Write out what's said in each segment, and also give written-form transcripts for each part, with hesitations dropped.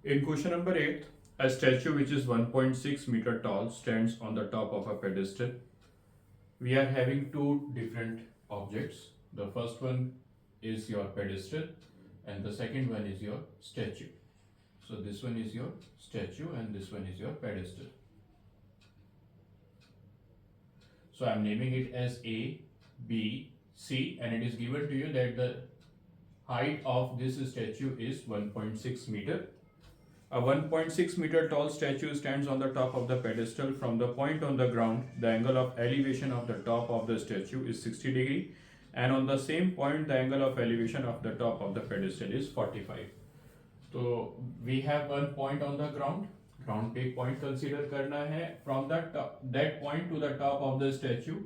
In question number 8, a statue which is 1.6 meter tall stands on the top of a pedestal. We are having two different objects. The first one is your pedestal and the second one is your statue. So this one is your statue and this one is your pedestal. So I'm naming it as A, B, C, and it is given to you that the height of this statue is 1.6 meter. A 1.6 meter tall statue stands on the top of the pedestal. From the point on the ground, the angle of elevation of the top of the statue is 60 degree, and on the same point, the angle of elevation of the top of the pedestal is 45. So we have one point on the ground. Ground पे एक point consider करना है. From that point to the top of the statue,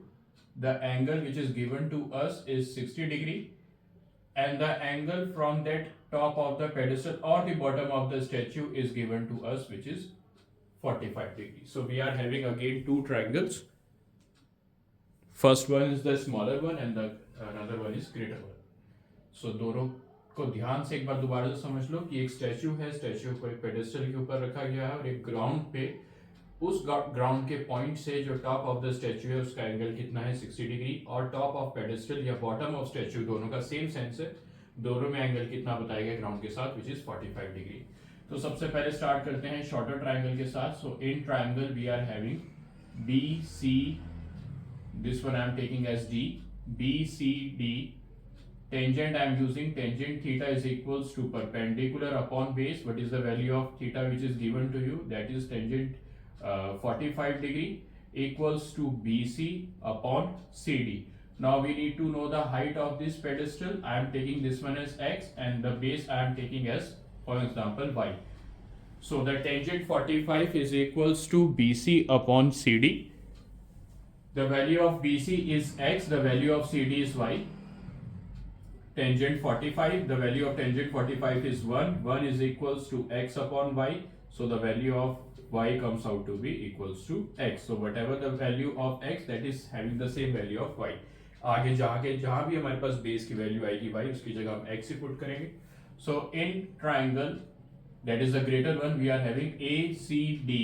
the angle which is given to us is 60 degree, and the angle from that top of the pedestal or the bottom of the statue is given to us, which is 45 degree. So we are having again two triangles. First one is the smaller one and the another one is greater one. So दोनों को ध्यान से एक बार दोबारा से समझ लो कि एक स्टैच्यू है, स्टैच्यू को एक पेडेस्टल के ऊपर रखा गया है और एक ग्राउंड पे, उस ग्राउंड के पॉइंट से जो टॉप ऑफ द स्टैच्यू है उसका एंगल कितना है 60 डिग्री, और टॉप ऑफ पेडेस्टल या बॉटम ऑफ स्टैच्यू दोनों का सेम सेंस है, दोनों में एंगल कितना बताया गया ग्राउंड के साथ, विच इज 45 डिग्री. तो सबसे पहले स्टार्ट करते हैं शॉर्टर ट्राइंगल के साथ. So in triangle we are having B C, this one I am taking as D, B C D. Tangent I am using tangent theta is equals to perpendicular upon base. What is the value of theta which is given to you? That is tangent 45 degree equals to BC upon CD. Now we need to know the height of this pedestal. I am taking this one as X and the base I am taking as, for example, Y. So the tangent 45 is equals to BC upon CD. The value of BC is X, the value of CD is Y. Tangent 45, the value of tangent 45 is 1. 1 is equals to x upon y. So the value of y comes out to be equals to x. So whatever the value of x, that is having the same value of y. आगे जहाँ भी हमारे पास base की value आएगी y, उसकी जगह हम x ही put करेंगे. So in triangle, that is the greater one, we are having ACD.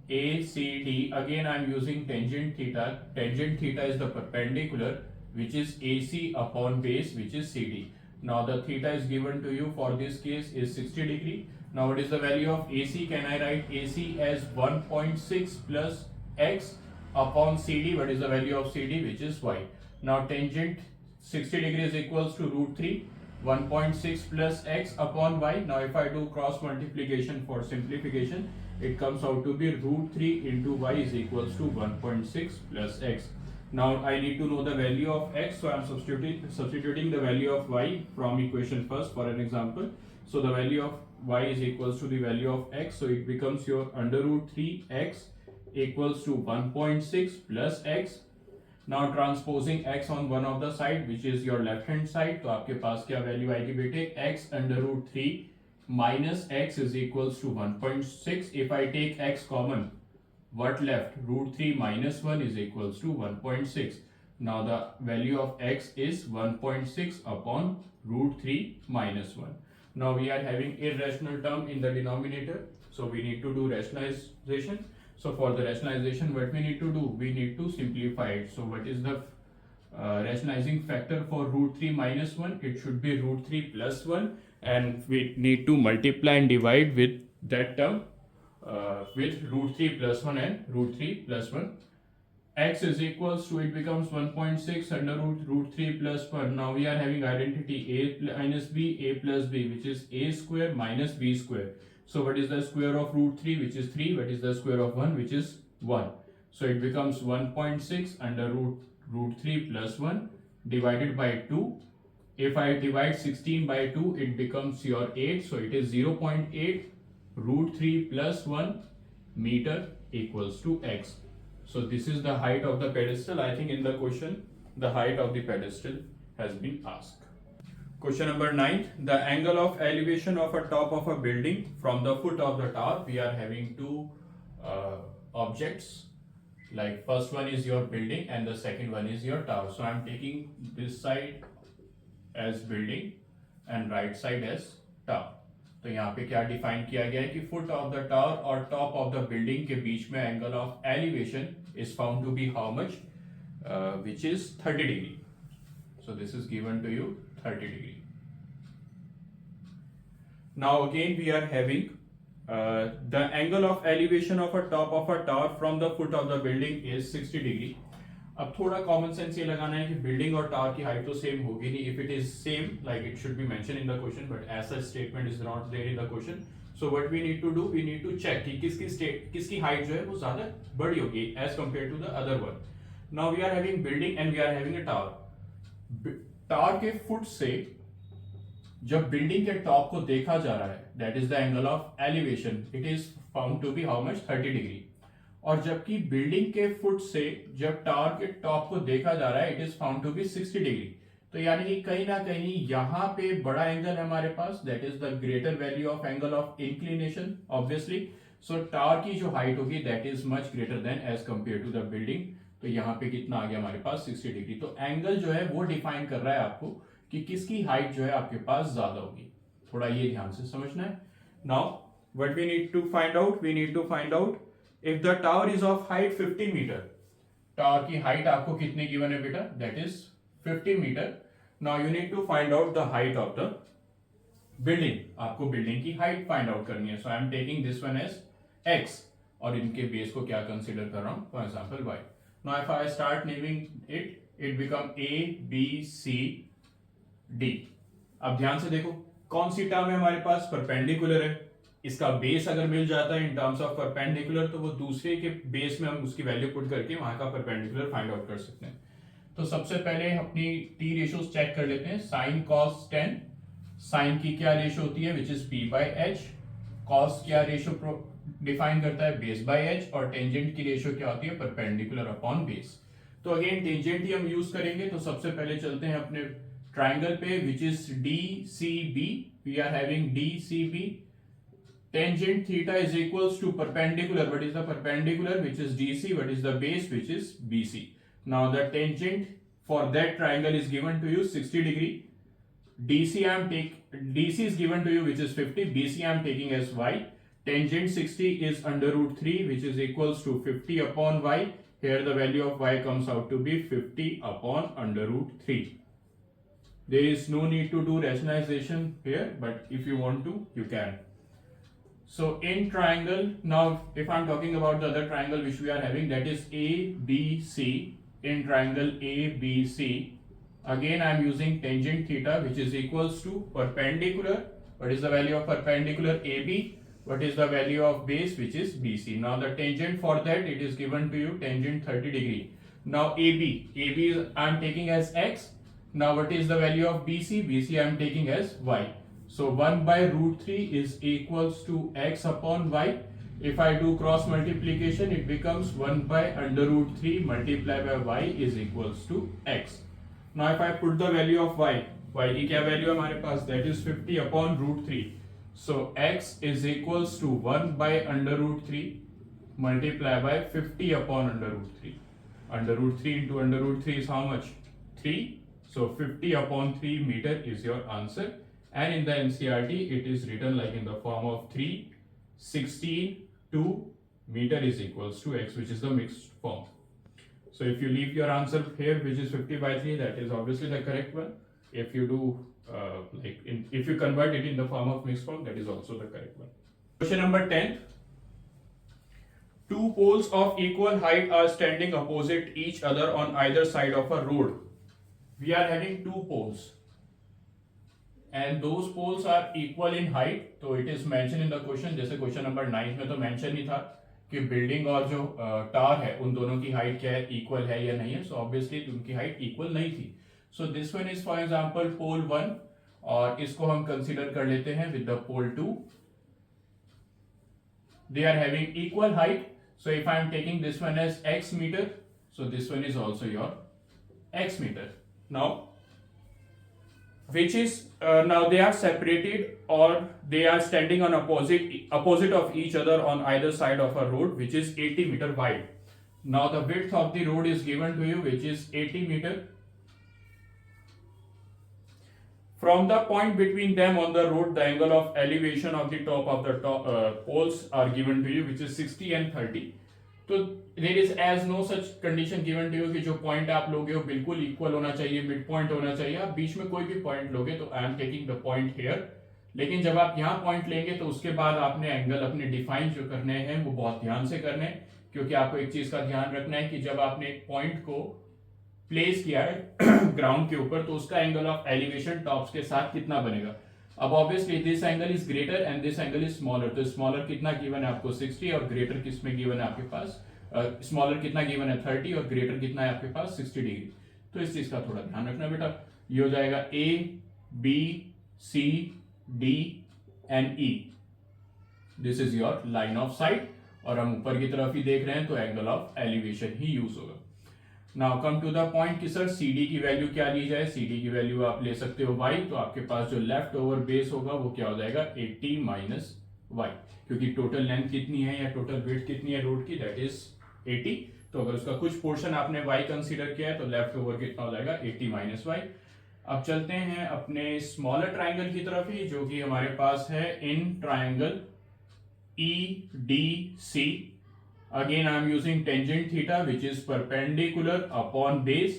ACD, again I am using tangent theta. Tangent theta is the perpendicular, which is AC upon base, which is CD. Now the theta is given to you for this case is 60 degree. Now what is the value of AC? Can I write AC as 1.6 plus X upon CD? What is the value of CD? Which is Y. Now tangent 60 degree is equals to root 3. 1.6 plus X upon Y. Now if I do cross multiplication for simplification, it comes out to be root 3 into Y is equals to 1.6 plus X. Now I need to know the value of x, so I am substituting the value of y from equation first for an example. So the value of y is equals to the value of x, so it becomes your under root 3x equals to 1.6 plus x. Now transposing x on one of the side, which is your left hand side, तो आपके पास क्या value आएगी बेटे? x under root 3 minus x is equals to 1.6. If I take x common, what left? Root 3 minus 1 is equals to 1.6. Now the value of x is 1.6 upon root 3 minus 1. Now we are having irrational term in the denominator, so we need to do rationalization. So for the rationalization, what we need to do? We need to simplify it. So what is the rationalizing factor for root 3 minus 1? It should be root 3 plus 1, and we need to multiply and divide with that term. With root 3 plus 1 and root 3 plus 1. X is equals to, it becomes 1.6 under root 3 plus 1. Now we are having identity a minus b, a plus b, which is a square minus b square. So what is the square of root 3, which is 3? What is the square of 1, which is 1? So it becomes 1.6 under root 3 plus 1 divided by 2. If I divide 16 by 2, it becomes your 8. So it is 0.8 root 3 plus 1 meter equals to x. So this is the height of the pedestal. I think in the question the height of the pedestal has been asked. Question number 9. The angle of elevation of a top of a building from the foot of the tower. We are having two objects. Like first one is your building and the second one is your tower. So I am taking this side as building and right side as tower. तो यहाँ पे क्या define किया गया है कि foot of the tower और top of the building के बीच में angle of elevation is found to be how much, which is 30 degree. So this is given to you 30 degree. Now again we are having the angle of elevation of a top of a tower from the foot of the building is 60 degree. अब थोड़ा common sense ये लगाना है कि building और tower की height तो same होगी नहीं. If it is same, like it should be mention in the question, but as such statement is not there in the question. So what we need to do, we need to check कि किसकी height जो है वो ज्यादा बड़ी होगी as compare to the other one. Now we are having building and we are having a tower. Tower के foot से जब बिल्डिंग के टॉप को देखा जा रहा है, that is the angle of elevation, it is found to be how much, 30 degree. और जबकि बिल्डिंग के फुट से जब टावर के टॉप को देखा जा रहा है, it is found to be 60 degree. तो यानी कि कहीं ना कहीं यहां पे बड़ा एंगल है हमारे पास, that is the greater value of angle of inclination obviously. So tower की जो हाइट होगी that is much greater than as compare to the building. तो यहाँ पे कितना आ गया हमारे पास, 60 डिग्री. तो एंगल जो है वो डिफाइन कर रहा है आपको कि किसकी हाइट जो है आपके पास ज्यादा होगी. थोड़ा ये ध्यान से समझना है. Now what we need to find out, we need to find out if the tower is of height 50 metre. Tower की हाइट आपको कितनी गिवन है बेटा, that is 50 metre. Now you need to find out the height of the building. आपको building की height find out करनी है. So I am taking this one as x और इनके बेस को क्या कंसीडर कर रहा हूं, for example y. Now if I start naming it, it become A, B, C, D. अब ध्यान से देखो कौन सी टर्म है हमारे पास, परपेंडिकुलर है. इसका बेस अगर मिल जाता है इन टर्म्स ऑफ परपेंडिकुलर, तो वो दूसरे के बेस में हम उसकी वैल्यू पुट करके वहां का परपेंडिकुलर फाइंड आउट कर सकते हैं. तो सबसे पहले अपनी टी रेशियोज चेक कर लेते हैं. साइन कॉस टेन, साइन की क्या रेशियो होती है, which is P by H. Cos क्या रेशियो डिफाइन करता है, बेस बाय एच. और टेंजेंट की रेशियो क्या होती है, परपेंडिकुलर अपॉन बेस. तो अगेन टेंजेंट ही हम यूज करेंगे. तो सबसे पहले चलते हैं अपने ट्राइंगल पे which is DCB. We are having DCB. Tangent theta is equals to perpendicular. What is the perpendicular, which is DC. What is the base, which is BC. Now the tangent for that triangle is given to you 60 degree. DC is given to you which is 50. BC I am taking as y. Tangent 60 is under root 3, which is equals to 50 upon y. Here the value of y comes out to be 50 upon under root 3. There is no need to do rationalization here, but if you want to, you can. So in triangle, now if I am talking about the other triangle which we are having, that is ABC. In triangle ABC, again I am using tangent theta, which is equals to perpendicular. What is the value of perpendicular, AB? What is the value of base, which is BC? Now the tangent for that, it is given to you tangent 30 degree. Now AB is I am taking as x. Now what is the value of BC? BC I am taking as y. So 1 by root 3 is equals to x upon y. If I do cross multiplication, it becomes 1 by under root 3 multiplied by y is equals to x. Now if I put the value of y की क्या value है हमारे पास, that is 50 upon root 3. So x is equals to 1 by under root 3 multiplied by 50 upon under root 3. Under root 3 into under root 3 is how much? 3. So 50 upon 3 meter is your answer. And in the NCERT, it is written like in the form of 3, 16, 2 meter is equals to x, which is the mixed form. So if you leave your answer here, which is 50 by 3, that is obviously the correct one. If you do if you convert it in the form of mixed form, that is also the correct one. Question number 10. Two poles of equal height are standing opposite each other on either side of a road. We are having two poles, and those poles are equal in height. So it is mentioned in the question. जैसे question number 9 में तो mention ही था कि building और जो tower है उन दोनों की हाइट क्या है, इक्वल है या नहीं है. सो ऑब्वियसली उनकी हाइट इक्वल नहीं थी. So this one is for example pole 1, और इसको हम कंसीडर कर लेते हैं with the pole 2. They are having equal height. So if I am taking this one as x metre, so this one is also your x metre. Now which is now they are separated, or they are standing on opposite of each other on either side of a road which is 80 meter wide. Now the width of the road is given to you, which is 80 meter. From the point between them on the road, the angle of elevation of the top of the poles are given to you, which is 60 and 30. तो there is as no such condition given to you कि जो point आप लोगे वो बिल्कुल equal होना चाहिए, mid point होना चाहिए. आप बीच में कोई भी पॉइंट लोगे तो आई am taking the point here. लेकिन जब आप यहाँ पॉइंट लेंगे तो उसके बाद आपने एंगल अपने डिफाइन जो करने हैं वो बहुत ध्यान से करने हैं, क्योंकि आपको एक चीज का ध्यान रखना है कि जब आपने एक पॉइंट को प्लेस किया है ग्राउंड के ऊपर तो उसका एंगल ऑफ एलिवेशन टॉप्स के साथ कितना बनेगा. अब obviously this angle is greater and this angle is smaller. तो स्मॉलर कितना गिवन है आपको 60 और ग्रेटर किसमें गिवन है आपके पास, स्मॉलर कितना गिवन है 30 और ग्रेटर कितना है आपके पास 60 डिग्री. तो इस चीज का थोड़ा ध्यान रखना बेटा. ये हो जाएगा A B C D and E. This is your line of sight और हम ऊपर की तरफ ही देख रहे हैं तो एंगल ऑफ एलिवेशन ही यूज होगा. Now come to the point कि सर CD की वैल्यू क्या ली जाए. CD की वैल्यू आप ले सकते हो y. तो आपके पास जो लेफ्ट ओवर बेस होगा वो क्या हो जाएगा 80 माइनस y, क्योंकि टोटल लेंथ कितनी है या टोटल वेट कितनी है रोड की, दैट इज 80. तो अगर उसका कुछ पोर्शन आपने y कंसीडर किया है तो लेफ्ट ओवर कितना हो जाएगा 80 माइनस y. अब चलते हैं अपने स्मॉलर ट्राइंगल की तरफ ही, जो कि हमारे पास है in triangle EDC. Again I am using tangent theta which is perpendicular upon base.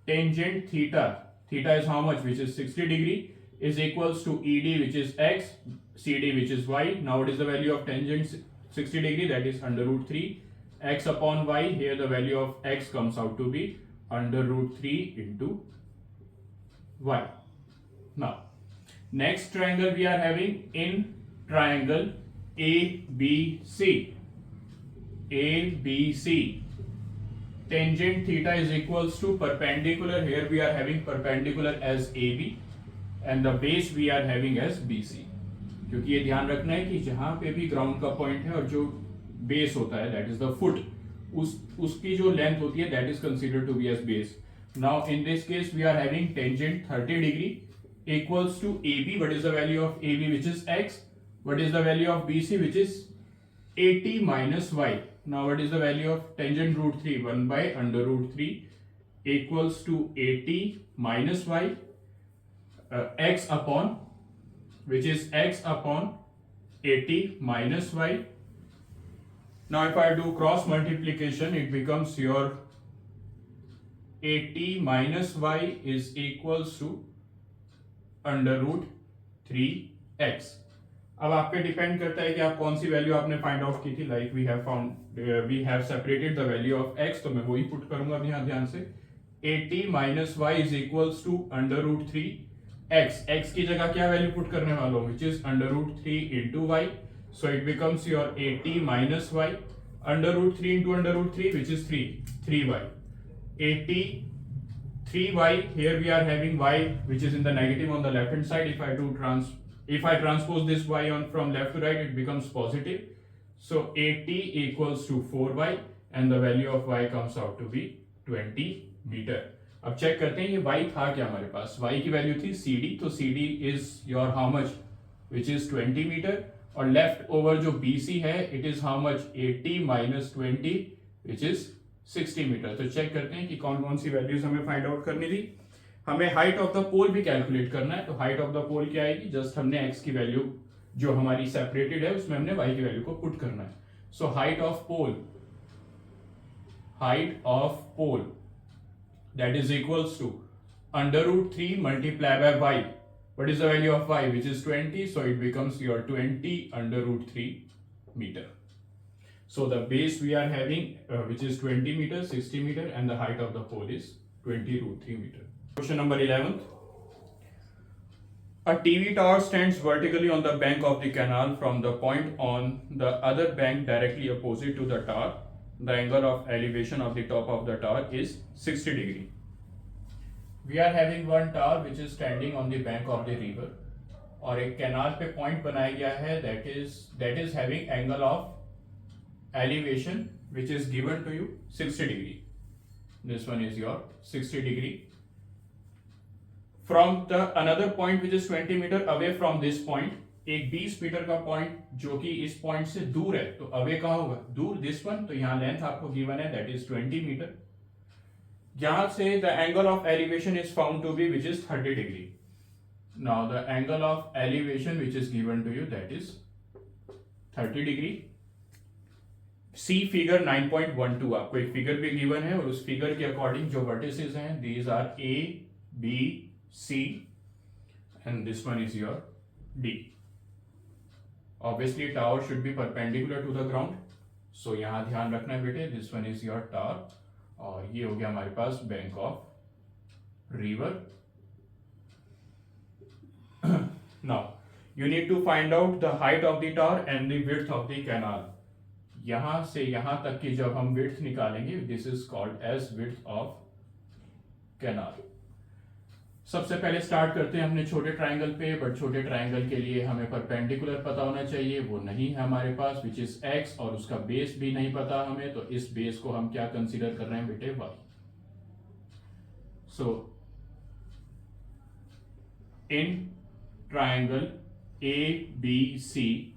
Tangent theta is how much, which is 60 degree, is equals to ED which is x, CD which is y. Now what is the value of tangent 60 degree, that is under root 3 x upon y. Here the value of x comes out to be under root 3 into y. Now next triangle we are having in triangle ABC. ABC. Tangent theta is equals to perpendicular. Here we are having perpendicular as AB and the base we are having as BC. क्योंकि ये ध्यान रखना है कि जहां पे भी ground का पॉइंट है और जो बेस होता है दैट इज द फुट, उसकी जो लेंथ होती है that is considered to be as base. Now in this case we are having tangent 30 degree equals to AB. What is the value of AB which is x? What is the value of BC which is 80 minus y? Now what is the value of tangent root 3? 1 by under root 3 equals to 80 minus y, x upon, which is x upon 80 minus y. Now if I do cross multiplication, it becomes your 80 minus y is equals to under root 3x. अब आप पे depend करता है कि आप कौन सी value आपने फाइंड आउट की थी. Like we have separated the value of x, तो मैं वही पुट करूंगा यहाँ ध्यान से. 80 minus y is equals to under root 3 x. x की जगह क्या वैल्यू पुट करने वाला हूँ, which is under root 3 into y. So it becomes your 80 minus y under root 3 into under root 3 which is 3y. 80 3y. Here we are having y which is in the negative on the left hand side. If I transpose this y on from left to right, it becomes positive. So 80 equals to 4y and the value of y comes out to be 20 meter. अब check करते हैं ये y था क्या हमारे पास. y की value थी CD, तो CD is your how much, which is 20 meter. और लेफ्ट ओवर जो BC है it is how much, 80 minus 20 which is 60 meter. तो चेक करते हैं कि कौन कौन सी वैल्यूज हमें फाइंड आउट करनी थी. हमें हाइट ऑफ द पोल भी कैलकुलेट करना है. तो हाइट ऑफ द पोल क्या आएगी, जस्ट हमने x की वैल्यू जो हमारी सेपरेटेड है उसमें हमने y की वैल्यू को पुट करना है. So height of pole that is equals to under root 3 multiply by y. What is the value of y which is 20, so it becomes your 20 under root 3 meter. So the base we are having which is 20 meter, 60 meter and the height of the pole is 20 root 3 meter. Question number 11. A TV tower stands vertically on the bank of the canal. From the point on the other bank directly opposite to the tower, the angle of elevation of the top of the tower is 60 degree. We are having one tower which is standing on the bank of the river. और एक canal पे point बनाया गया है that is having angle of elevation which is given to you 60 degree. This one is your 60 degree. From the another point which is 20 meter away from this point, एक 20 metre का point जो कि इस point से दूर है, तो away कहाँ होगा, दूर दिस वन. तो यहाँ लेंथ आपको गिवन है दैट इज 20 मीटर. यहां से the angle of elevation is found to be which is 30 degree. Now the angle of elevation which is given to you, that is 30 degree. See figure 9.12, आपको एक figure भी given है और उस फिगर के अकॉर्डिंग जो वर्टिसेस हैं, these are A B C and this one is your D. Obviously tower should be perpendicular to the ground, so यहां ध्यान रखना है बेटे, this one is your tower. और ये हो गया हमारे पास bank of river. Now you need to find out the height of the tower and the width of the canal. यहां से यहां तक की जब हम विड्थ निकालेंगे, this is called as width of canal. सबसे पहले स्टार्ट करते हैं अपने छोटे ट्रायंगल पे, बट छोटे ट्रायंगल के लिए हमें परपेंडिकुलर पता होना चाहिए, वो नहीं है हमारे पास, विच इज एक्स, और उसका बेस भी नहीं पता हमें, तो इस बेस को हम क्या कंसीडर कर रहे हैं बेटे, y. So in triangle A B C,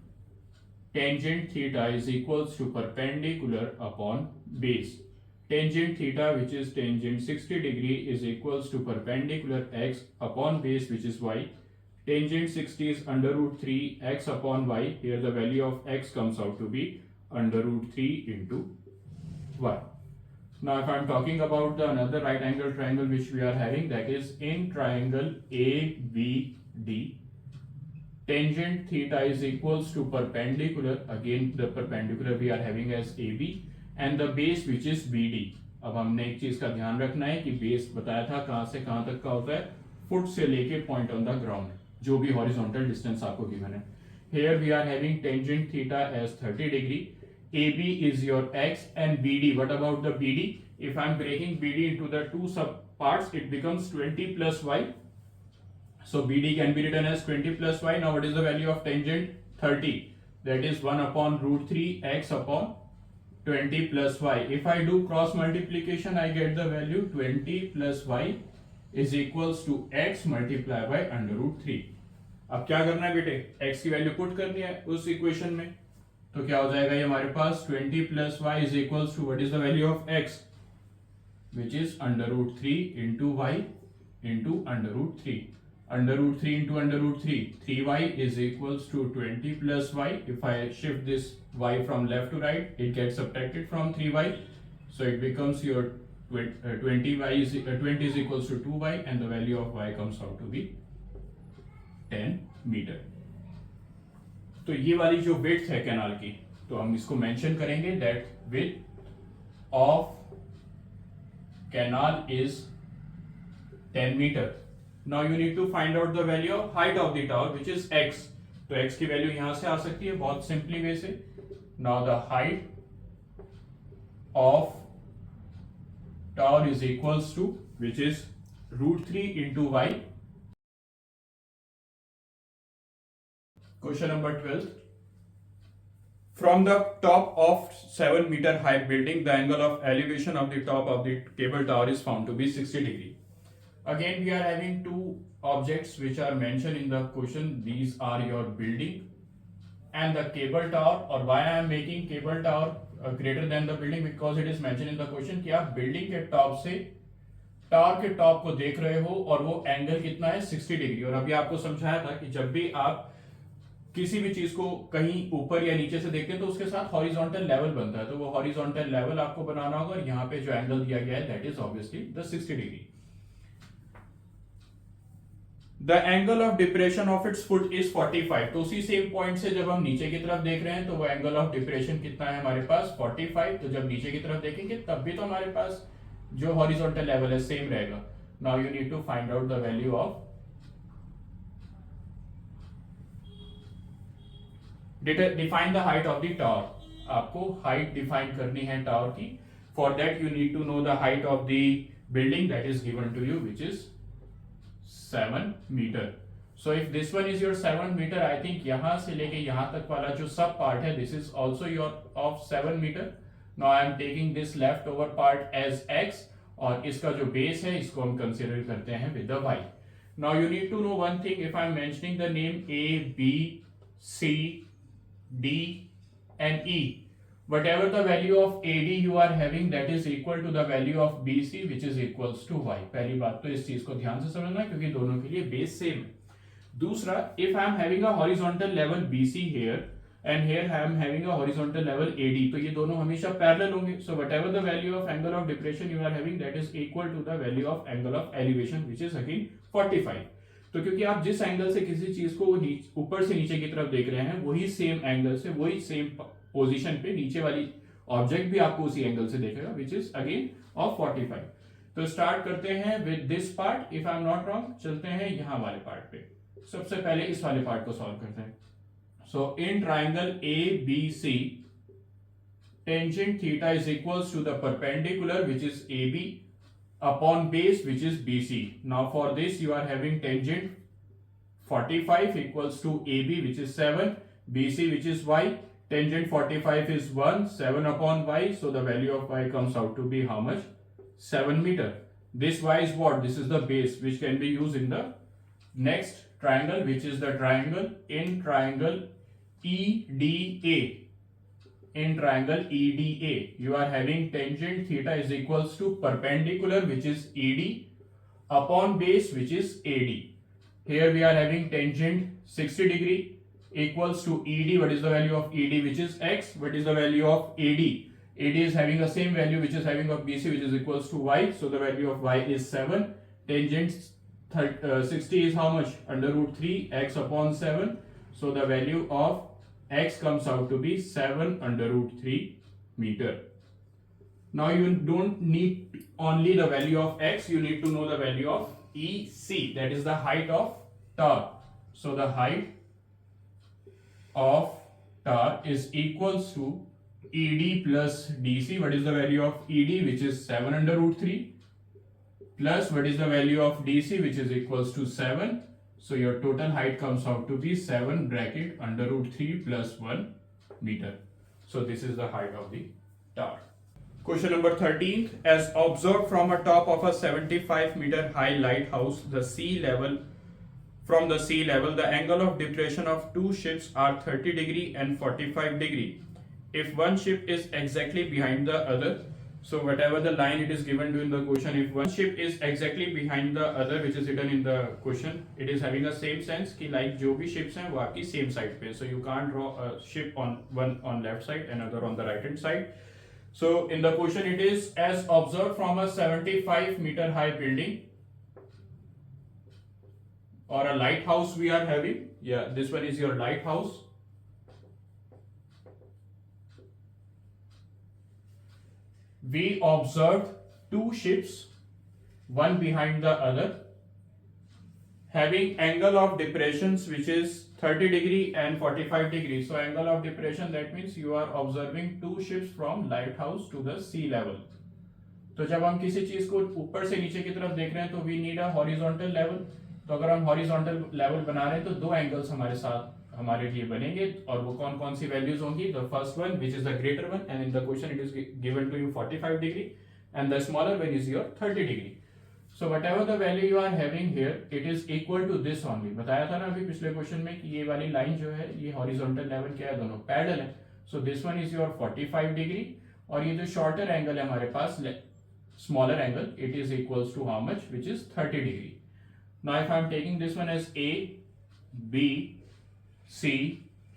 tangent theta is equals to perpendicular upon base. Tangent theta, which is tangent 60 degree, is equals to perpendicular x upon base, which is y. Tangent 60 is under root 3 x upon y. Here the value of x comes out to be under root 3 into y. Now if I am talking about the another right angle triangle which we are having, that is in triangle ABD, tangent theta is equals to perpendicular, again the perpendicular we are having as AB, and the base which is BD. अब हमने एक चीज का ध्यान रखना है कि base बताया था कहां से कहां तक का होता है, फुट से लेके पॉइंट ऑन द ग्राउंड, जो भी हॉरिजॉन्टल डिस्टेंस आपको गिवन है. Here we are having tangent theta as 30 degree, AB is your x and BD. What about the BD? If I am breaking BD into the two sub parts, it becomes 20 plus y. So BD can be written as 20 plus y. Now what is the value of tangent? 30. That is 1 upon root 3 x upon 20 plus y. If I do cross multiplication, I get the value 20 plus y is equals to x multiplied by under root 3. अब क्या करना है बेटे, x की value put करनी है उस equation में, तो क्या हो जाएगा ये हमारे पास 20 plus y is equals to what is the value of x, which is under root 3 into y into under root 3. Under root 3 into under root 3, 3y is equals to 20 plus y. If I shift this y from left to right, it gets subtracted from 3y, so it becomes your 20 is equals to 2y, and the value of y comes out to be 10 meter. तो ये वाली जो width है canal की, तो हम इसको mention करेंगे that width of canal is 10 meter. Now you need to find out the value of height of the tower, which is x. तो x की वैल्यू यहां से आ सकती है बहुत सिंपली वे से. Now the height of tower is equals to, which is root 3 into y. Question number 12. From the top of 7 meter high building, the angle of elevation of the top of the cable tower is found to be 60 degree. Again we are having two objects which are mentioned in the question. These are your building and the cable tower. Or why I am making cable tower greater than the building, because it is mentioned in the question कि आप building के top से tower के top को देख रहे हो और वो एंगल कितना है 60 डिग्री. और अभी आपको समझाया था कि जब भी आप किसी भी चीज को कहीं ऊपर या नीचे से देखते हैं तो उसके साथ हॉरिजॉन्टल लेवल बनता है, तो वो हॉरिजॉन्टल लेवल आपको बनाना होगा. यहाँ पे जो एंगल दिया गया है that is obviously the 60 degree. The angle of depression of its foot is 45. तो उसी सेम पॉइंट से जब हम नीचे की तरफ देख रहे हैं तो वो एंगल ऑफ डिप्रेशन कितना है हमारे पास 45. तो जब नीचे की तरफ देखेंगे तब भी तो हमारे पास जो हॉरिजॉन्टल लेवल है सेम रहेगा. Now you need to find out the value of define the height of the tower. आपको हाइट डिफाइन करनी है टावर की. For that you need to know the height of the building that is given to you, which is 7 meter. So if this one is your 7 meter, I think यहां से लेके यहां तक वाला जो सब पार्ट है, this is also your of 7 meter. Now I am taking this left over part as x, और इसका जो बेस है इसको हम कंसिडर करते हैं with the y. Now you need to know one thing. If I am mentioning the name A, B, C, D and E, whatever the value of AD you are having, that is equal to the value of BC, which is equals to y. पहली बात तो इस चीज को ध्यान से समझना क्योंकि दोनों के लिए बेस सेम है. दूसरा, if I am having a horizontal level BC here and here I am having a horizontal level AD, तो ये दोनों हमेशा parallel होंगे. So whatever the value of angle of depression you are having, that is equal to the value of angle of elevation, which is again 45. तो क्योंकि आप जिस angle से किसी चीज को ऊपर से नीचे की तरफ देख रहे हैं, वही सेम एंगल से, वही सेम पोजीशन पे नीचे वाली ऑब्जेक्ट भी आपको उसी एंगल से देखेगा, विच इज अगेन ऑफ 45. तो स्टार्ट करते हैं with this part. If I am not wrong, चलते हैं यहां वाले पार्ट पे. सबसे पहले इस वाले पार्ट को सॉल्व करते हैं. So in triangle A B C, tangent theta is equals to the perpendicular which is A B upon base which is BC. Now for this you are having tangent 45 equals to AB which is 7, BC which is Y. Tangent 45 is 1, 7 upon Y, so the value of Y comes out to be how much? 7 meter. This Y is what? This is the base which can be used in the next triangle, which is the triangle in triangle EDA. In triangle EDA, you are having tangent theta is equals to perpendicular which is ED upon base which is AD. Here we are having tangent 60 degree equals to ED. What is the value of ED, which is X? What is the value of AD? AD is having the same value which is having of BC, which is equals to Y. So the value of Y is 7. Tangent 60 is how much? Under root 3 X upon 7. So the value of X comes out to be 7 under root 3 meter. Now you don't need only the value of X, you need to know the value of EC, that is the height of tower. So the height of tower is equals to ED plus DC. What is the value of ED, which is 7 under root 3, plus what is the value of DC, which is equals to 7. So your total height comes out to be 7 bracket under root 3 plus 1 meter. So this is the height of the tower. Question number 13. As observed from a top of a 75 meter high lighthouse, from the sea level, the angle of depression of two ships are 30 degree and 45 degree. If one ship is exactly behind the other, so whatever the line it is given to in the question, if one ship is exactly behind the other, which is written in the question, it is having the same sense कि like जो भी ships हैं वो आपकी same side पे, so you can't draw a ship on one on left side and other on the right hand side. So in the question it is as observed from a 75 meter high building or a lighthouse we are having. Yeah, this one is your lighthouse. We observed two ships, one behind the other, having angle of depressions which is 30 degree and 45 degree. So angle of depression, that means you are observing two ships from lighthouse to the sea level. तो जब हम किसी चीज को ऊपर से नीचे की तरफ देख रहे हैं तो we need a horizontal level. तो अगर हम horizontal level बना रहे हैं तो दो angles हमारे लिए बनेंगे, और वो कौन कौन सी वैल्यूज होंगी? The first one which is the greater one, and in the question it is given to you 45 degree, and the smaller one is your 30 degree. So whatever the value you are having here, it is equal to this only. बताया था ना अभी पिछले question में कि ये वाली line जो है ये हॉरिजॉन्टल लेवल क्या है, दोनों पैरेलल है. So this one is your 45 degree, और ये जो शॉर्टर एंगल है हमारे पास, smaller angle, it is equals to how much, which is 30 degree. Now if I am taking this one as A B C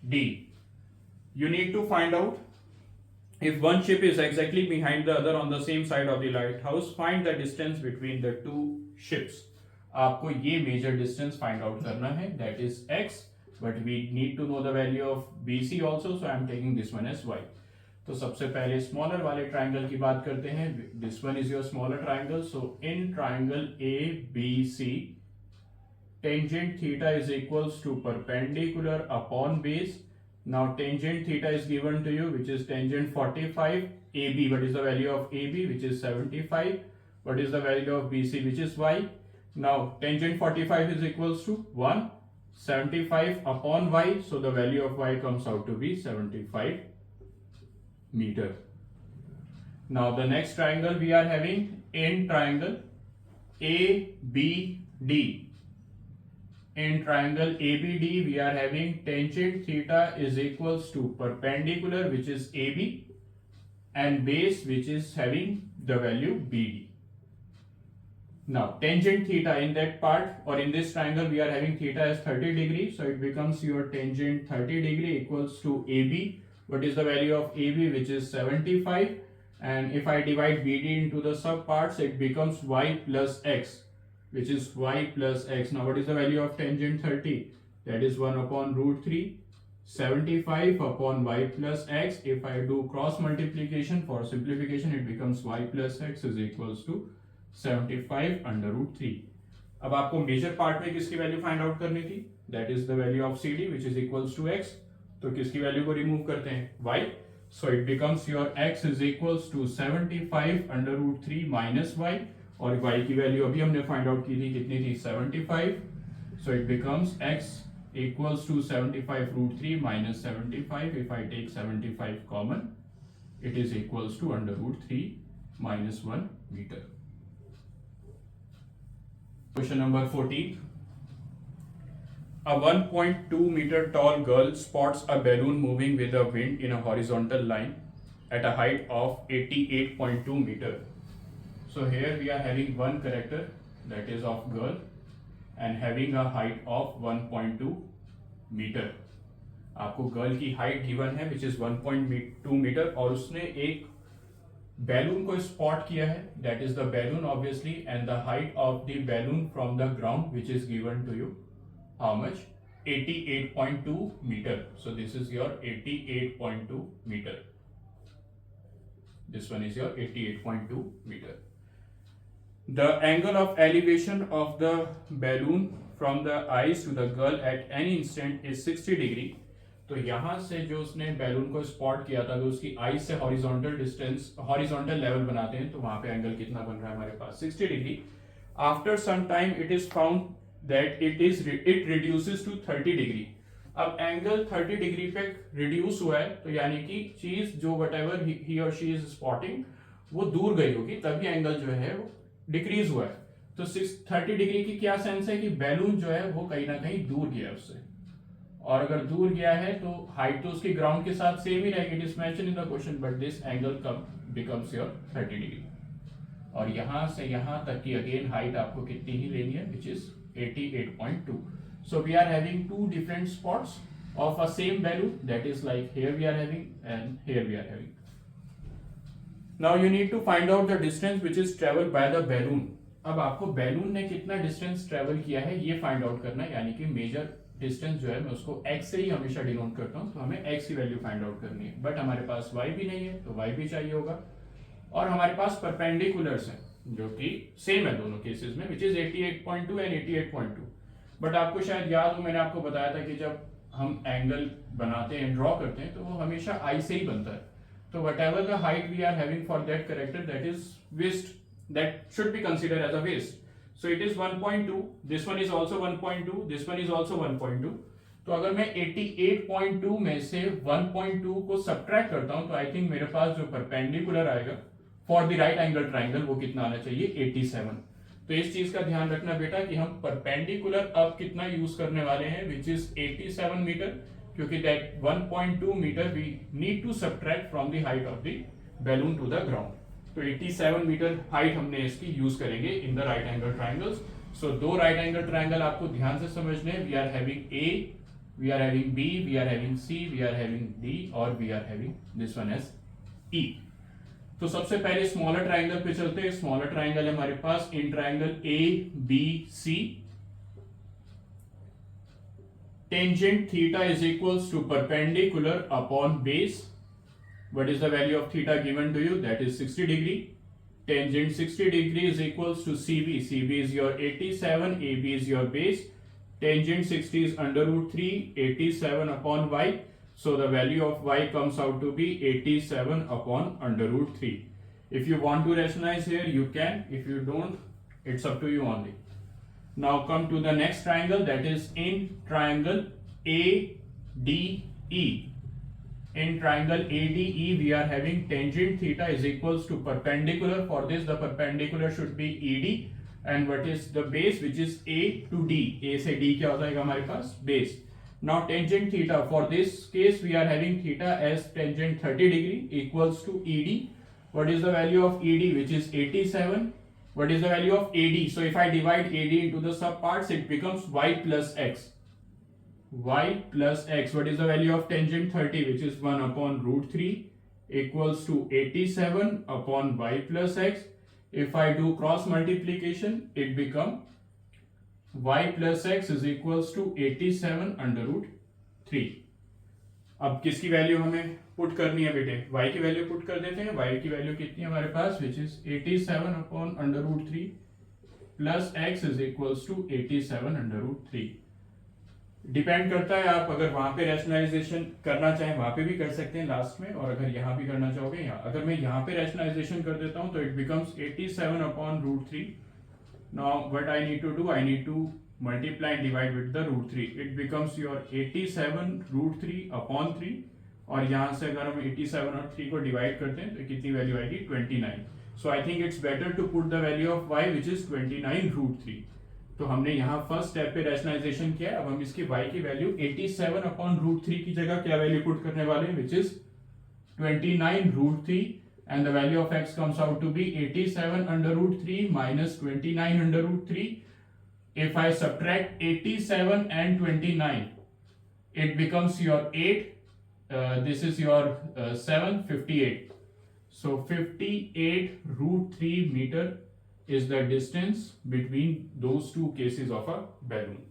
D, you need to find out if one ship is exactly behind the other on the same side of the lighthouse, find the distance between the two ships. आपको ये major distance find out करना है, that is x, but we need to know the value of BC also, so I am taking this one as y. तो सबसे पहले smaller वाले triangle की बात करते हैं. This one is your smaller triangle. So in triangle ABC, tangent theta is equals to perpendicular upon base. Now tangent theta is given to you, which is tangent 45. AB, what is the value of AB, which is 75. What is the value of BC, which is y. Now tangent 45 is equals to 1, 75 upon y, so the value of y comes out to be 75 meter. Now the next triangle we are having in triangle ABD. In triangle ABD, we are having tangent theta is equals to perpendicular, which is AB, and base, which is having the value BD. Now tangent theta in that part or in this triangle we are having theta as 30 degree, so it becomes your tangent 30 degree equals to AB. What is the value of AB? Which is 75. And if I divide BD into the sub parts, it becomes y plus x, which is y plus x. Now what is the value of tangent 30? That is 1 upon root 3. 75 upon y plus x. If I do cross multiplication for simplification, it becomes y plus x is equals to 75 under root 3. अब आपको major part में किसकी value find out करनी थी? That is the value of CD which is equals to x. तो किसकी value को remove करते हैं? y. So it becomes your x is equals to 75 under root 3 minus y, और y की वैल्यू अभी हमने फाइंड आउट की थी, कितनी थी? 75. So it becomes x equals to 75 root 3 minus 75. If I take 75 common, it is equals to under root 3 minus 1 meter. Question number 14. A 1.2 meter tall girl spots a balloon moving with the wind in a horizontal line at a height of 88.2 meter. So here we are having one character, that is of girl, and having a height of 1.2 meter. आपको girl की height given है which is 1.2 metre, और उसने एक balloon को spot किया है, that is the balloon obviously, and the height of the balloon from the ground which is given to you how much? 88.2 meter. So this is your 88.2 meter. This one is your 88.2 meter. The angle of elevation of the balloon from the eyes to the girl at any instant is 60 degree. तो यहाँ से जो उसने balloon को spot किया था, तो उसकी आई से हॉरिजॉन्टल डिस्टेंस, हॉरिजॉन्टल लेवल बनाते हैं, तो वहां पे एंगल कितना बन रहा है हमारे पास? 60 degree. After some time it is found that it reduces to 30 degree. अब एंगल 30 डिग्री पे रिड्यूस हुआ है, तो यानी कि चीज जो वट एवर ही और शी इज स्पॉटिंग वो दूर गई होगी, तभी एंगल जो है वो डिक्रीज हुआ है. तो 30 डिग्री की क्या सेंस है कि बैलून जो है वो कहीं ना कहीं दूर गया उससे, और अगर दूर गया है तो हाइट तो उसकी ग्राउंड के साथ सेम ही रहेगी, it is mention in the question, but this angle becomes your 30 degree. और यहां से यहां तक की अगेन हाइट आपको कितनी ही लेनी है, which is 88.2. So we are having two different spots of a same balloon, that is like here we are having and here we are having. Now you need to find out the distance which is traveled by the balloon. अब आपको balloon ने कितना distance travel किया है ये find out करना है, यानी कि मेजर डिस्टेंस जो है मैं उसको x से ही हमेशा डिनोट करता हूं, तो हमें x की वैल्यू फाइंड आउट करनी है. बट हमारे पास y भी नहीं है, तो y भी चाहिए होगा, और हमारे पास परपेंडिकुलर्स हैं जो कि सेम है दोनों केसेस में, विच इज 88.2 एंड 88.2. बट आपको शायद याद हो, मैंने आपको बताया था कि जब हम एंगल बनाते हैं, ड्रॉ करते हैं, तो वो हमेशा आई से ही बनता है. So whatever the height we are having for that character, that is waist, that should be considered as a waist. So it is 1.2. This one is also 1.2. This one is also 1.2. तो अगर मैं 88.2 में से 1.2 को subtract करता हूं, तो I think मेरे पास जो परपेंडिकुलर आएगा for the right angle triangle वो कितना आना चाहिए? 87. तो इस चीज का ध्यान रखना बेटा कि हम परपेंडिकुलर अब कितना यूज करने वाले हैं, विच इज 87 मीटर, क्योंकि that 1.2 metre we need to subtract from the height of the balloon to the ground. तो 87 मीटर हाइट हमने इसकी यूज करेंगे in the right angle triangles. So दो राइट एंगल ट्राइंगल आपको ध्यान से समझने, we are having A, we are having B, we are having C, we are having D, और we are having this one as ई. तो सबसे पहले smaller triangle पे चलते हैं. स्मॉलर ट्राइंगल है हमारे पास in triangle A B C. Tangent theta is equals to perpendicular upon base. What is the value of theta given to you? That is 60 degree. Tangent 60 degree is equals to CB. CB is your 87, AB is your base. Tangent 60 is under root 3, 87 upon y. So the value of y comes out to be 87 upon under root 3. If you want to rationalize here, you can. If you don't, it's up to you only. Now come to the next triangle, that is in triangle ADE. In triangle ADE we are having tangent theta is equals to perpendicular. For this the perpendicular should be ED, and what is the base, which is A to D. A से D क्या हो जाएगा हमारे पास? Base. Now tangent theta, for this case we are having theta as tangent 30 degree equals to ED. What is the value of ED, which is 87? What is the value of AD? So if I divide AD into the sub parts, it becomes y plus x. Y plus x. What is the value of tangent 30, which is 1 upon root 3 equals to 87 upon y plus x. If I do cross multiplication, it becomes y plus x is equals to 87 under root 3. अब किसकी value हमें put करनी है बेटे? y की value put कर देते हैं. y की वैल्यू कितनी है हमारे पास? Which is 87 upon under root 3 plus x is equals to 87 under root 3. Depend करता है, आप अगर वहां पे रैशनलाइजेशन करना चाहें वहां पे भी कर सकते हैं लास्ट में, और अगर यहाँ भी करना चाहोगे यहाँ. अगर मैं यहाँ पे रैशनलाइजेशन कर देता हूँ तो it becomes 87 upon root 3. Now what I need to do, I need to multiply and divide with the root 3. It becomes your 87 root 3 upon 3, और यहाँ से अगर हम 87 और 3 को डिवाइड करते हैं तो कितनी वैल्यू आएगी? 29. So I think it's better to put the value of y which is 29 root 3. तो हमने यहाँ फर्स्ट स्टेप पे रैशनलाइजेशन किया. अब हम इसकी y की वैल्यू 87 अपॉन रूट 3 की जगह क्या वैल्यू पुट करने वाले हैं? Which is 29 root 3, and the value of x comes out to be 87 under root 3 minus 29 under root 3. If I subtract 87 and 29, it becomes your 8. This is your 7, 58. So 58 root 3 meter is the distance between those two cases of a balloon.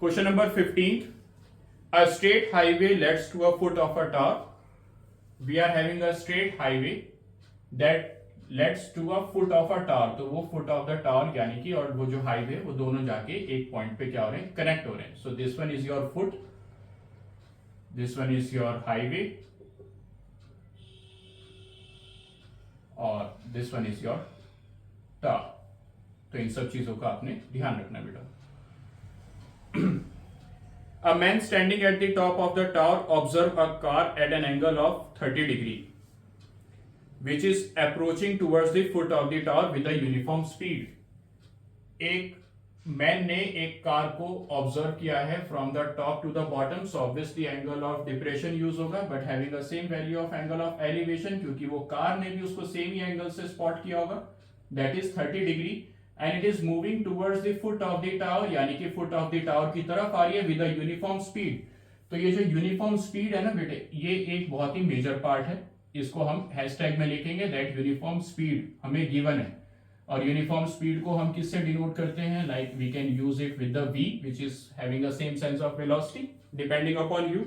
Question number 15. A straight highway leads to a foot of a tower. We are having a straight highway that leads to a foot of a tower. तो वो foot of the tower यानी कि और वो जो highway वो दोनों जाके एक पॉइंट पे क्या हो रहे हैं? कनेक्ट हो रहे हैं. So this one is your foot, this one is your highway, और this one is your tower. तो इन सब चीजों का आपने ध्यान रखना बेटा. A man standing at the top of the tower observe a car at an angle of 30 degree. Which is approaching towards the foot of the tower with a uniform speed. एक मैन ने एक car को observe किया है from the top to the bottom. So obviously angle of depression use होगा, but having the same value of angle of elevation, क्योंकि वो car ने भी उसको सेम ही एंगल से स्पॉट किया होगा, that is 30 degree. And it is moving towards the foot of the tower, यानी कि फुट ऑफ द टावर की तरफ आ रही है विद अ यूनिफॉर्म स्पीड. तो ये जो यूनिफॉर्म स्पीड है ना बेटे, ये एक बहुत ही मेजर पार्ट है. इसको हम हैशटैग में लिखेंगे दैट यूनिफॉर्म स्पीड हमें गिवन है. और यूनिफॉर्म स्पीड को हम किससे डिनोट करते हैं? Like we can use it with the v which is having a same sense of velocity depending upon you.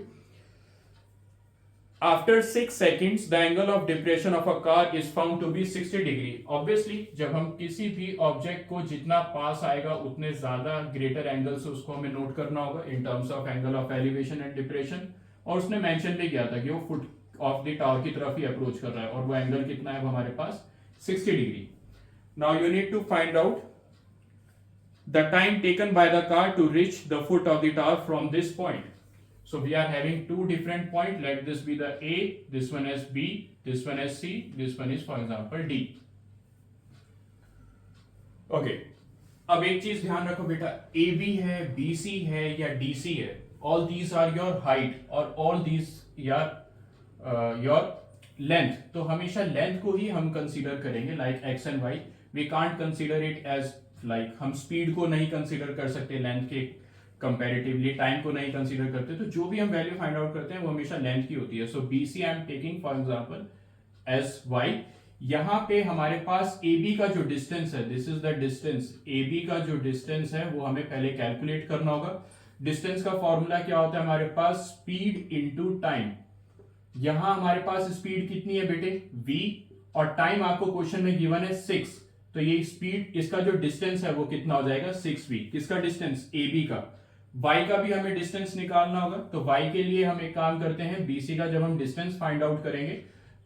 After 6 seconds the angle of depression of a car is found to be 60 degree. Obviously जब हम किसी भी object को जितना पास आएगा उतने ज्यादा greater angle से उसको हमें नोट करना होगा in terms of angle of elevation and depression. और उसने मेंशन भी किया था कि वो फुट ऑफ द टावर की तरफ ही अप्रोच कर रहा है, और वो एंगल कितना है वो हमारे पास 60 degree. Now you need to find out the time taken by the car to reach the foot of the tower from this point. So we are having two different point. Let this be the A, this one as B, this one as C, this one is for example D. Okay, अब एक चीज ध्यान रखो बेटा, AB है, BC है या DC है, all these are your height और ऑल दीज योर लेंथ. तो हमेशा लेंथ को ही हम कंसीडर करेंगे like x and y. We can't consider it as like हम स्पीड को नहीं कंसीडर कर सकते लेंथ के कंपैरेटिवली, टाइम को नहीं कंसीडर करते. तो जो भी हम वैल्यू फाइंड आउट करते हैं वो हमेशा लेंथ की होती है. So BC I am taking for example as y. यहाँ पे हमारे पास AB का जो डिस्टेंस है, this is the distance. AB का जो डिस्टेंस है वो हमें पहले कैलकुलेट करना होगा. डिस्टेंस का फॉर्मूला क्या होता है हमारे पास? Speed into time. यहां हमारे पास स्पीड कितनी है बेटे? v, और टाइम आपको क्वेश्चन में गिवन है 6. तो ये स्पीड, इसका जो डिस्टेंस है वो कितना हो जाएगा? 6v. किसका डिस्टेंस? AB का. y का भी हमें डिस्टेंस निकालना होगा. तो y के लिए हम एक काम करते हैं, BC का जब हम डिस्टेंस फाइंड आउट करेंगे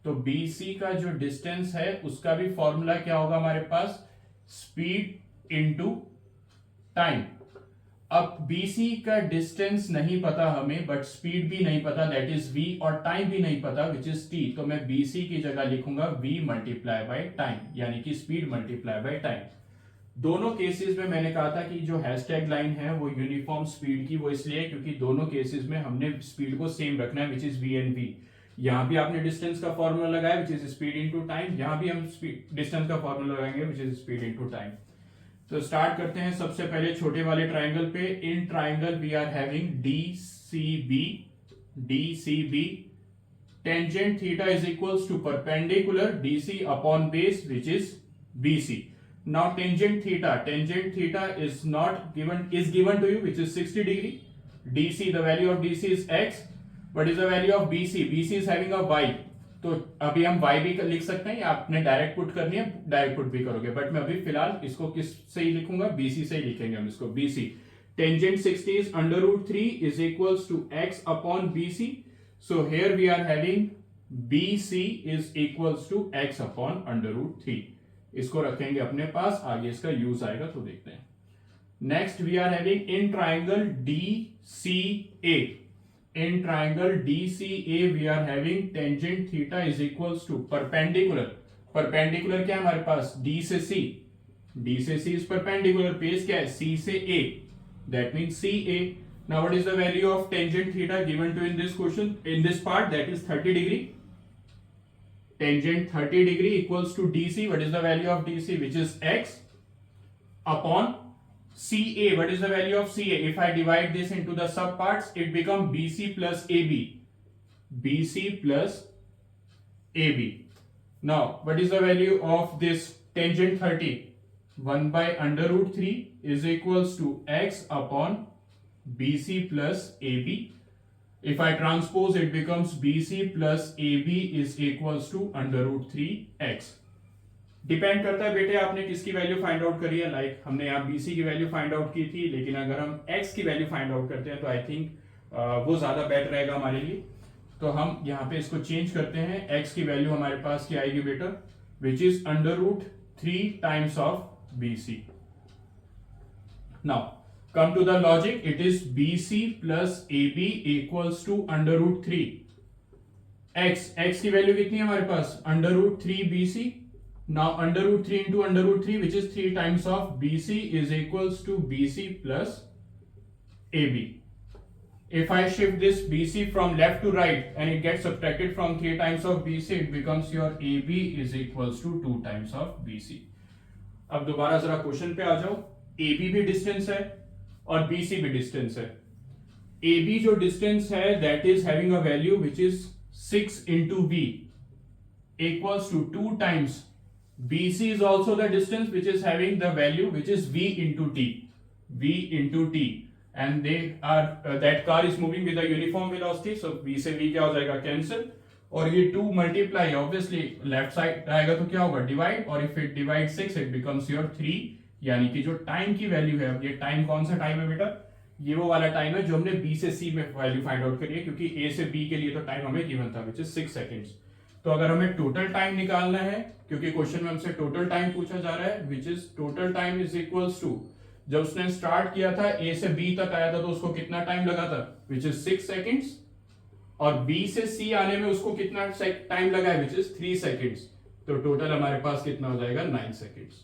तो BC का जो डिस्टेंस है उसका भी फॉर्मूला क्या होगा हमारे पास? Speed into time. अब BC का डिस्टेंस नहीं पता हमें, बट स्पीड भी नहीं पता दैट इज v, और टाइम भी नहीं पता विच इज t. तो मैं BC की जगह लिखूंगा v मल्टीप्लाई बाय टाइम, यानी कि स्पीड मल्टीप्लाई बाय टाइम. दोनों केसेस में मैंने कहा था कि जो हैशटैग लाइन है वो यूनिफॉर्म स्पीड की, वो इसलिए क्योंकि दोनों केसेस में हमने स्पीड को सेम रखना है which is v and v. यहां भी आपने डिस्टेंस का फॉर्मूला लगाया which is speed into time, यहां भी हम डिस्टेंस का फॉर्मूला लगाएंगे which is speed into time. तो स्टार्ट करते हैं सबसे पहले छोटे वाले ट्राइंगल पे। In triangle we are having DCB tangent theta is equals to perpendicular DC upon base which is BC। Now tangent theta is not given, is given to you which is 60 degree. DC, the value of DC is x. What is the value of BC? BC is having a y. तो अभी हम y भी लिख सकते हैं या आपने direct put करनी है डायरेक्ट पुट भी करोगे, बट मैं अभी फिलहाल इसको किस से ही लिखूंगा, BC से ही लिखेंगे हम इसको। BC tangent 60 is under root 3 is equals to x upon BC. So here we are having BC is equals to x upon under root 3. इसको रखेंगे अपने पास, आगे इसका यूज आएगा तो देखते हैं। Next we are having in triangle DCA। In triangle DCA we are having tangent theta is equals to perpendicular. Perpendicular क्या है हमारे पास, D से C। D से C इज परपेंडिकुलर, बेस क्या है C से A, that means CA। Now what is the value of tangent theta given to in this question, in this part, that is 30 degree. Tangent 30 degree equals to DC. What is the value of DC? Which is x upon CA. What is the value of CA? If I divide this into the sub parts, it becomes BC plus AB. BC plus AB. Now, what is the value of this tangent 30? 1 by under root 3 is equals to x upon BC plus AB. If I transpose, it becomes BC plus AB is equals to under root 3x. Depend करता है बेटे आपने किसकी value find out करी है। Like हमने यहाँ BC की वैल्यू फाइंड आउट की थी, लेकिन अगर हम x की वैल्यू फाइंड आउट करते हैं तो आई थिंक वो ज्यादा बेटर रहेगा हमारे लिए। तो हम यहाँ पे इसको चेंज करते हैं, x की वैल्यू हमारे पास क्या आएगी बेटा, which is under root 3 times of BC। Now come to the logic, it is BC plus AB equals to under root 3 x की वैल्यू कितनी है हमारे पास, under root 3 BC। now under root 3 into under root 3 which is 3 times of BC is equals to BC plus AB। if I shift this BC from left to right and it gets subtracted from 3 times of BC, it becomes your AB is equals to 2 times of BC। अब दोबारा जरा question पे आ जाओ। AB भी distance है और BC भी distance है। AB जो डिस्टेंस है that is having a value which is 6 into V equals to 2 times BC is also the distance which is having the value which is V into T and they are that car is moving with a uniform velocity, so V से V क्या हो जाएगा, cancel, और ये 2 multiply obviously left side आएगा तो क्या होगा, डिवाइड, और if it divide 6 it becomes your 3। यानी कि जो टाइम की वैल्यू है, ये टाइम कौन सा टाइम है बेटा, ये वो वाला टाइम है जो हमने B से C में वैल्यू फाइंड आउट करी है, क्योंकि A से B के लिए तो टाइम हमें गिवन था विच इज 6 सेकंड्स। तो अगर हमें टोटल टाइम निकालना है, क्योंकि क्वेश्चन में हमसे टोटल टाइम पूछा जा रहा है, which is total time is equals to, जब उसने स्टार्ट किया था A से B तक आया था तो उसको कितना टाइम लगा था, विच इज 6 सेकंड्स, और B से C आने में उसको कितना टाइम लगा है, विच इज 3 सेकंड्स। तो टोटल हमारे पास कितना हो जाएगा, 9 सेकंड्स।